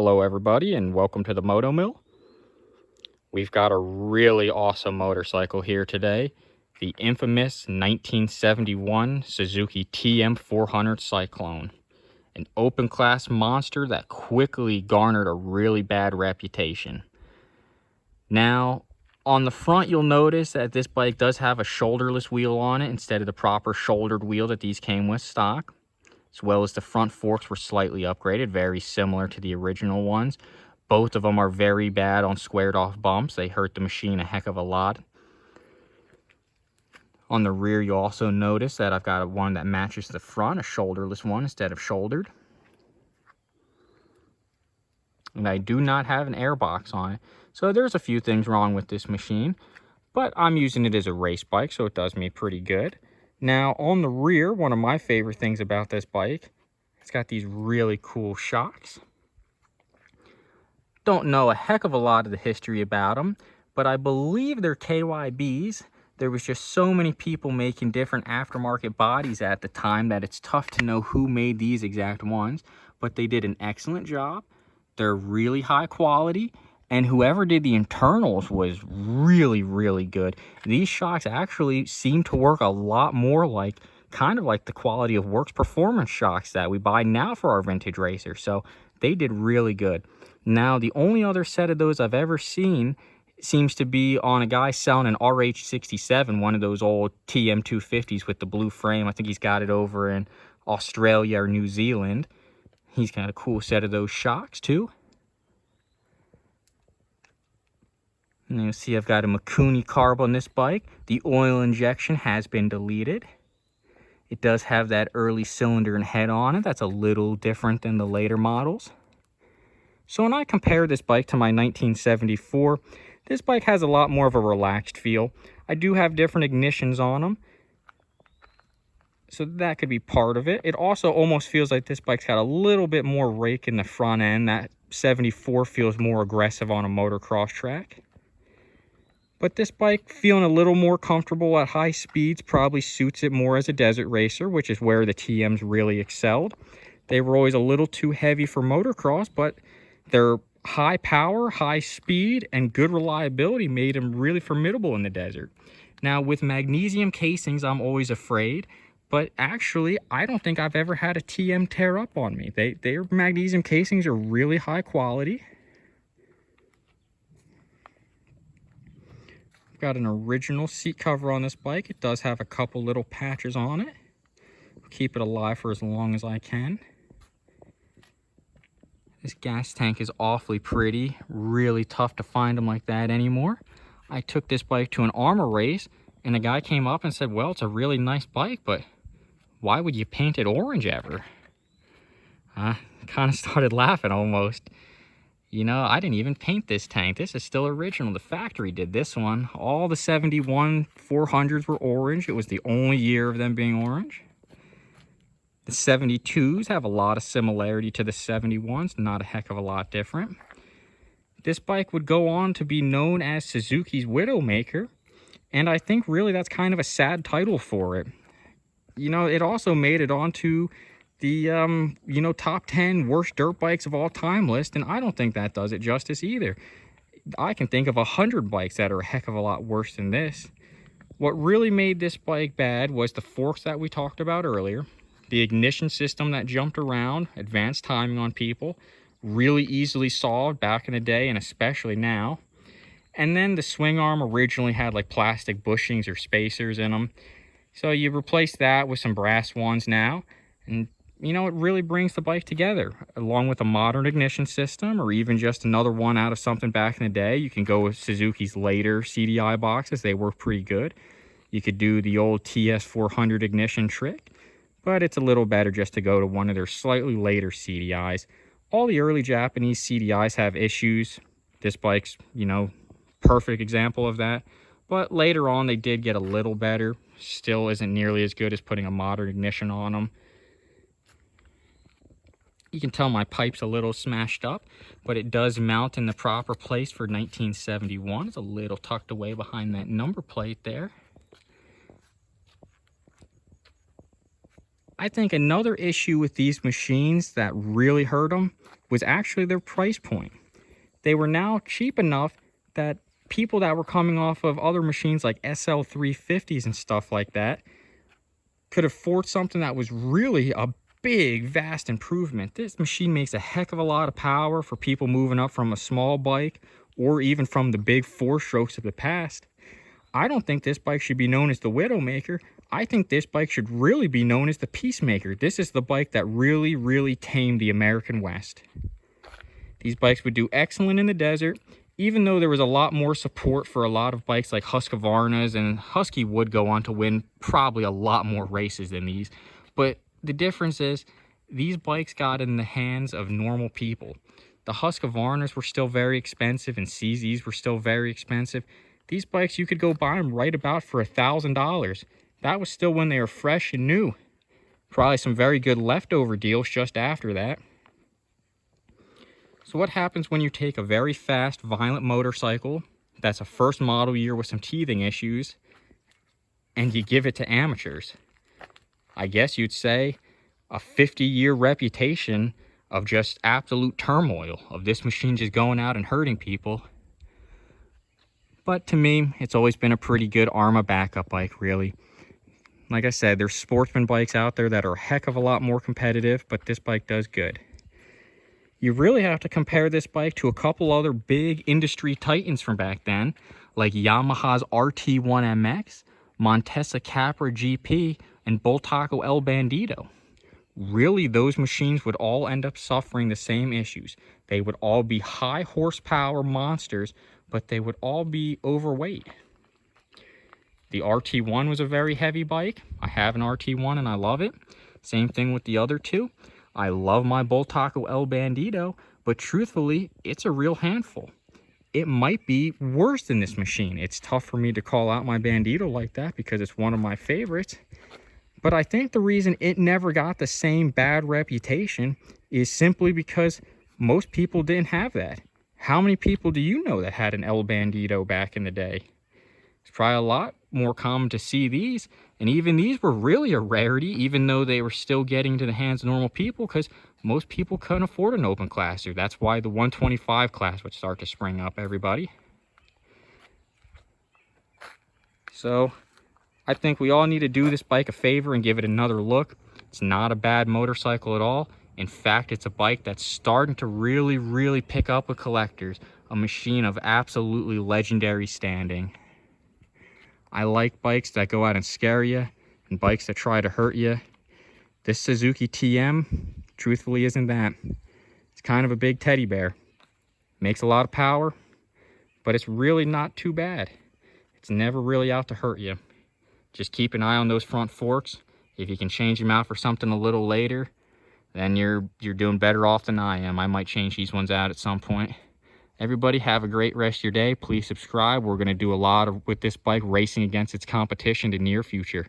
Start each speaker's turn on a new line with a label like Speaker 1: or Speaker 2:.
Speaker 1: Hello everybody and welcome to the Moto Mill. We've got a really awesome motorcycle here today. The infamous 1971 Suzuki tm400 Cyclone. An open class monster that quickly garnered a really bad reputation. Now, on the front you'll notice that this bike does have a shoulderless wheel on it instead of the proper shouldered wheel that these came with stock. As well as the front forks were slightly upgraded, very similar to the original ones. Both of them are very bad on squared off bumps. They hurt the machine a heck of a lot. On the rear, you'll also notice that I've got one that matches the front, a shoulderless one instead of shouldered. And I do not have an airbox on it. So there's a few things wrong with this machine, but I'm using it as a race bike, so it does me pretty good. Now, on the rear, one of my favorite things about this bike, it's got these really cool shocks. Don't know a heck of a lot of the history about them, but I believe they're KYBs. There was just so many people making different aftermarket bodies at the time that it's tough to know who made these exact ones, but they did an excellent job. They're really high quality. And whoever did the internals was really, really good. These shocks actually seem to work a lot more like, kind of like the Quality of Works performance shocks that we buy now for our vintage racers. So they did really good. Now, the only other set of those I've ever seen seems to be on a guy selling an RH67, one of those old TM250s with the blue frame. I think he's got it over in Australia or New Zealand. He's got a cool set of those shocks too. And you'll see I've got a Mikuni carb on this bike. The oil injection has been deleted. It does have that early cylinder and head on it. That's a little different than the later models. So when I compare this bike to my 1974, this bike has a lot more of a relaxed feel. I do have different ignitions on them, so that could be part of it. It also almost feels like this bike's got a little bit more rake in the front end. That 74 feels more aggressive on a motocross track. But this bike, feeling a little more comfortable at high speeds, probably suits it more as a desert racer, which is where the TMs really excelled. They were always a little too heavy for motocross, but their high power, high speed, and good reliability made them really formidable in the desert. Now, with magnesium casings, I'm always afraid, but actually, I don't think I've ever had a TM tear up on me. Their magnesium casings are really high quality. Got an original seat cover on this bike. It does have a couple little patches on it. Keep it alive for as long as I can. This gas tank is awfully pretty. Really tough to find them like that anymore. I took this bike to an armor race and the guy came up and said, well, it's a really nice bike, but why would you paint it orange ever? I kind of started laughing almost. You know, I didn't even paint this tank. This is still original. The factory did this one. All the 71 400s were orange. It was the only year of them being orange. The 72s have a lot of similarity to the 71s, not a heck of a lot different. This bike would go on to be known as Suzuki's Widowmaker, and I think really that's kind of a sad title for it. You know, it also made it onto the top 10 worst dirt bikes of all time list, and I don't think that does it justice either. I can think of 100 bikes that are a heck of a lot worse than this. What really made this bike bad was the forks that we talked about earlier, the ignition system that jumped around, advanced timing on people, really easily solved back in the day and especially now. And then the swing arm originally had like plastic bushings or spacers in them, so you replace that with some brass ones now, and you know, it really brings the bike together, along with a modern ignition system, or even just another one out of something back in the day. You can go with Suzuki's later CDI boxes. They work pretty good. You could do the old TS400 ignition trick, but it's a little better just to go to one of their slightly later CDIs. All the early Japanese CDIs have issues. This bike's, you know, perfect example of that. But later on, they did get a little better. Still isn't nearly as good as putting a modern ignition on them. You can tell my pipe's a little smashed up, but it does mount in the proper place for 1971. It's a little tucked away behind that number plate there. I think another issue with these machines that really hurt them was actually their price point. They were now cheap enough that people that were coming off of other machines like SL350s and stuff like that could afford something that was really a big, vast improvement. This machine makes a heck of a lot of power for people moving up from a small bike or even from the big four-strokes of the past. I don't think this bike should be known as the Widowmaker. I think this bike should really be known as the Peacemaker. This is the bike that really, really tamed the American West. These bikes would do excellent in the desert, even though there was a lot more support for a lot of bikes like Husqvarna's, and Husky would go on to win probably a lot more races than these. But the difference is these bikes got in the hands of normal people. The Husqvarna's were still very expensive and CZs were still very expensive. These bikes, you could go buy them right about for $1,000. That was still when they were fresh and new. Probably some very good leftover deals just after that. So what happens when you take a very fast, violent motorcycle that's a first model year with some teething issues and you give it to amateurs? I guess you'd say a 50-year reputation of just absolute turmoil, of this machine just going out and hurting people. But to me, it's always been a pretty good ARRMA backup bike, really. Like I said, there's sportsman bikes out there that are a heck of a lot more competitive, but this bike does good. You really have to compare this bike to a couple other big industry titans from back then, like Yamaha's RT1MX, Montesa Capra GP, and Bultaco El Bandito. Really, those machines would all end up suffering the same issues. They would all be high horsepower monsters, but they would all be overweight. The RT1 was a very heavy bike. I have an RT1 and I love it. Same thing with the other two. I love my Bultaco El Bandito, but truthfully, it's a real handful. It might be worse than this machine. It's tough for me to call out my Bandito like that because it's one of my favorites. But I think the reason it never got the same bad reputation is simply because most people didn't have that. How many people do you know that had an El Bandito back in the day? It's probably a lot more common to see these, and even these were really a rarity, even though they were still getting to the hands of normal people, because most people couldn't afford an open classer. That's why the 125 class would start to spring up, everybody. So I think we all need to do this bike a favor and give it another look. It's not a bad motorcycle at all. In fact, it's a bike that's starting to really, really pick up with collectors. A machine of absolutely legendary standing. I like bikes that go out and scare you and bikes that try to hurt you. This Suzuki TM, truthfully, isn't that. It's kind of a big teddy bear. Makes a lot of power, but it's really not too bad. It's never really out to hurt you. Just keep an eye on those front forks. If you can change them out for something a little later, then you're doing better off than I am. I might change these ones out at some point. Everybody have a great rest of your day. Please subscribe. We're going to do a lot with this bike, racing against its competition in the near future.